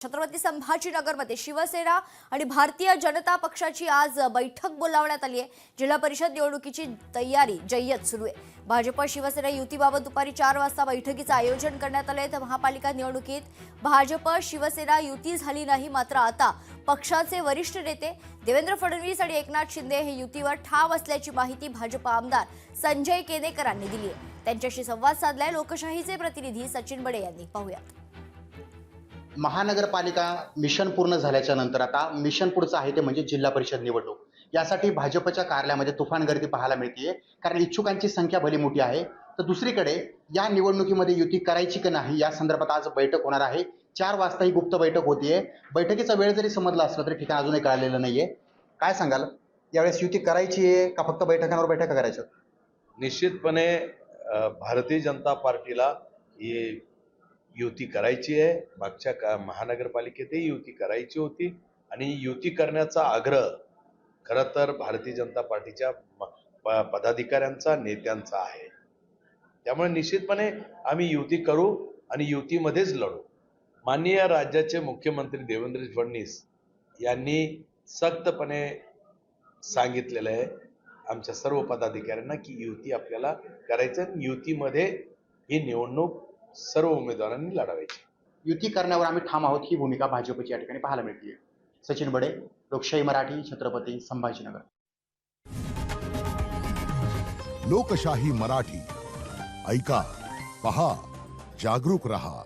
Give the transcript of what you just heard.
छत्रपती संभाजीनगरमध्ये शिवसेना आणि भारतीय जनता पक्षाची आज बैठक बोलावण्यात आली आहे। जिल्हा परिषद निवडणुकीची तयारी जय्यत सुरू आहे। भाजप शिवसेना युतीबाबत दुपारी 4 वाजता बैठकीचे आयोजन करण्यात आले। तर महापालिका निवडणुकीत भाजप शिवसेना युती झाली नाही, मात्र आता पक्षाचे वरिष्ठ नेते देवेंद्र फडणवीस आणि एकनाथ शिंदे हे युतीवर ठाम असल्याची माहिती भाजप आमदार संजय केनेकरांनी दिली आहे। त्यांच्याशी संवाद साधलाय लोकशाहीचे प्रतिनिधी सचिन बडे यांनी। पाहूयात। महानगरपालिका मिशन पूर्ण झाल्याच्या नंतर आता मिशन पुढचं आहे ते म्हणजे जिल्हा परिषद निवडणूक। यासाठी भाजपच्या कार्यालयामध्ये तुफान गर्दी पाहायला मिळते, कारण इच्छुकांची संख्या भली मोठी आहे। तर दुसरीकडे या निवडणुकीमध्ये युती करायची की नाही या संदर्भात आज बैठक होणार आहे। 4 वाजता ही गुप्त बैठक होतीये। बैठकीचा वेळ जरी समजला असला तरी ठिकाण अजूनही कळलेलं नाहीये। काय सांगाल, यावेळेस युती करायची आहे का फक्त बैठकांवर बैठका करायच्या? निश्चितपणे भारतीय जनता पार्टीला युती करायची आहे। मागच्या महानगरपालिकेतही युती करायची होती आणि युती करण्याचा आग्रह खरं तर भारतीय जनता पार्टीच्या पदाधिकाऱ्यांचा, नेत्यांचा आहे। त्यामुळे निश्चितपणे आम्ही युती करू आणि युतीमध्येच लढू। माननीय राज्याचे मुख्यमंत्री देवेंद्र फडणवीस यांनी सख्तपणे सांगितलेलं आहे आमच्या सर्व पदाधिकाऱ्यांना की युती आपल्याला करायचं आहे। युतीमध्ये ही निवडणूक सर्व उमेदवारांनी लढवायची। युती करण्यावर आम्ही ठाम आहोत ही भूमिका भाजपची या ठिकाणी पाहायला मिळते। सचिन बडे, लोकशाही मराठी, छत्रपती संभाजीनगर। लोकशाही मराठी ऐका, पहा, जागरूक रहा।